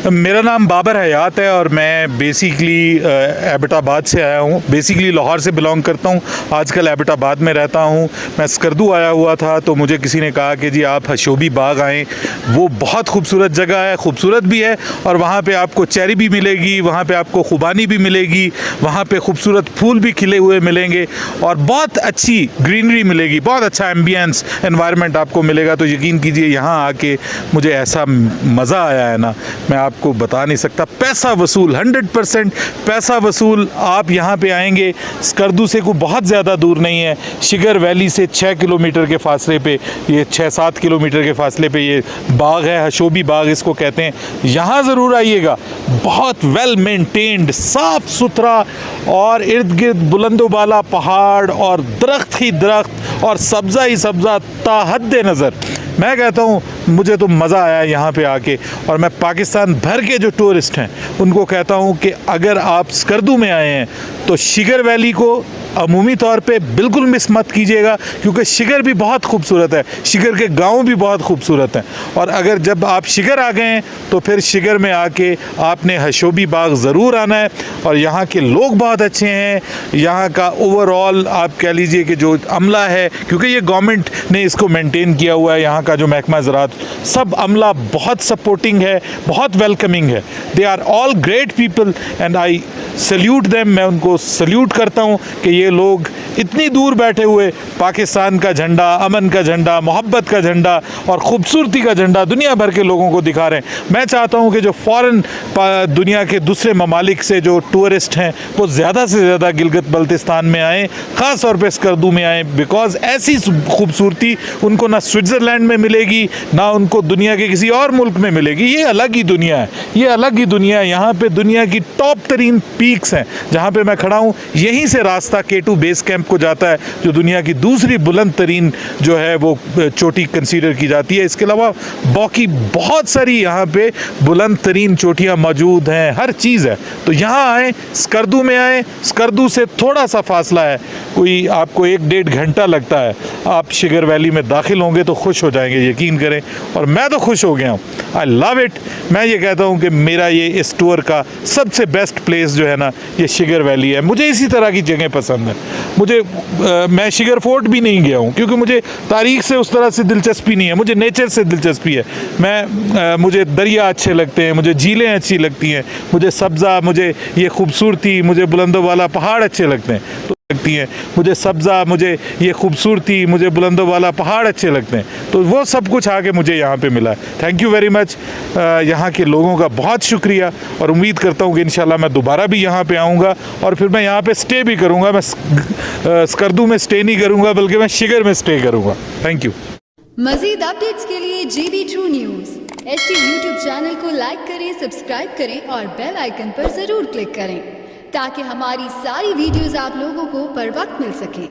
मेरा नाम बाबर हयात है और मैं बेसिकली एबटाबाद से आया हूँ। बेसिकली लाहौर से बिलोंग करता हूँ, आजकल एबटाबाद में रहता हूँ। मैं स्कर्दू आया हुआ था तो मुझे किसी ने कहा कि जी आप हशोबी बाग आएँ, वो बहुत खूबसूरत जगह है, खूबसूरत भी है और वहाँ पे आपको चेरी भी मिलेगी, वहाँ पे आपको खुबानी भी मिलेगी, वहाँ पे खूबसूरत फूल भी खिले हुए मिलेंगे और बहुत अच्छी ग्रीनरी मिलेगी, बहुत अच्छा एम्बियंस एनवायरनमेंट आपको मिलेगा। तो यकीन कीजिए यहाँ आके मुझे ऐसा मज़ा आया है ना, मैं आपको बता नहीं सकता। पैसा वसूल, 100% पैसा वसूल। आप यहाँ पे आएंगे, स्कर्दू से कोई बहुत ज़्यादा दूर नहीं है, शिगर वैली से 6 किलोमीटर के फासले पे, ये 6-7 किलोमीटर के फासले पे ये बाग है, हशोबी बाग इसको कहते हैं। यहाँ ज़रूर आइएगा, बहुत वेल मेंटेन्ड, साफ़ सुथरा और इर्द गिर्द बुलंदोबाला पहाड़ और दरख्त ही दरख्त और सब्ज़ा ही सब्ज़ा ताहद नज़र। मैं कहता हूँ मुझे तो मज़ा आया यहाँ पे आके और मैं पाकिस्तान भर के जो टूरिस्ट हैं उनको कहता हूँ कि अगर आप स्कर्दू में आए हैं तो शिगर वैली को अमूमी तौर पे बिल्कुल मिस मत कीजिएगा, क्योंकि शिगर भी बहुत खूबसूरत है, शिगर के गांव भी बहुत खूबसूरत हैं। और अगर जब आप शिगर आ गए हैं तो फिर शिगर में आके आपने हशोबी बाग ज़रूर आना है। और यहाँ के लोग बहुत अच्छे हैं, यहाँ का ओवरऑल आप कह लीजिए कि जो अमला है, क्योंकि ये गवर्नमेंट ने इसको मेंटेन किया हुआ है, यहाँ का जो महकमा ज़राअत, सब अमला बहुत सपोर्टिंग है, बहुत वेलकमिंग है। They are all great people and I salute them. मैं उनको सल्यूट करता हूँ कि ये लोग इतनी दूर बैठे हुए पाकिस्तान का झंडा, अमन का झंडा, मोहब्बत का झंडा और ख़ूबसूरती का झंडा दुनिया भर के लोगों को दिखा रहे हैं। मैं चाहता हूँ कि जो फ़ॉरेन दुनिया के दूसरे ममालिक से जो टूरिस्ट हैं वो ज़्यादा से ज़्यादा गिलगित बल्तिस्तान में आएँ, ख़ास तौर पर स्कर्दू में आएँ, बिकॉज़ ऐसी खूबसूरती उनको ना स्विट्ज़रलैंड में मिलेगी, ना उनको दुनिया के किसी और मुल्क में मिलेगी। ये अलग ही दुनिया है, ये अलग ही दुनिया है। यहाँ पे दुनिया की टॉप तरीन पीक्स हैं जहाँ पे मैं खड़ा हूँ, यहीं से रास्ता K2 बेस कैंप को जाता है, जो दुनिया की दूसरी बुलंद तरीन जो है वो चोटी कंसीडर की जाती है। इसके अलावा बाकी बहुत सारी यहाँ पे बुलंद तरीन चोटियाँ मौजूद हैं, हर चीज़ है। तो यहाँ आएँ, स्कर्दू में आएँ, स्कर्दू से थोड़ा सा फासला है, कोई आपको 1-1.5 घंटा लगता है। आप शिगर वैली में दाखिल होंगे तो खुश हो जाएंगे, यकीन करें। और मैं तो खुश हो गया हूँ, आई लव इट। मैं ये कहता हूँ कि मेरा ये इस टूर का सबसे बेस्ट प्लेस जो है ना, ये शिगर वैली है। मुझे इसी तरह की जगह पसंद है। मैं शिगर फोर्ट भी नहीं गया हूँ क्योंकि मुझे तारीख से उस तरह से दिलचस्पी नहीं है, मुझे नेचर से दिलचस्पी है। मुझे दरिया अच्छे लगते हैं, मुझे झीलें अच्छी लगती हैं, मुझे सब्ज़ा, मुझे ये खूबसूरती, मुझे बुलंदों वाला पहाड़ अच्छे लगते हैं लगती हैं, मुझे सब्ज़ा, मुझे ये खूबसूरती, मुझे बुलंदों वाला पहाड़ अच्छे लगते हैं। तो वो सब कुछ आके मुझे यहाँ पे मिला है। थैंक यू वेरी मच, यहाँ के लोगों का बहुत शुक्रिया और उम्मीद करता हूँ कि इंशाल्लाह मैं दोबारा भी यहाँ पे आऊँगा और फिर मैं यहाँ पे स्टे भी करूँगा। मैं स्कर्दू में स्टे नहीं करूँगा बल्कि मैं शिगर में स्टे करूँगा। Thank you. मज़ीद अपडेट्स के लिए GB True News HT YouTube channel को लाइक करें, सब्सक्राइब करें और बेल आइकन पर ज़रूर क्लिक करें ताकि हमारी सारी वीडियोस आप लोगों को बर वक्त मिल सके।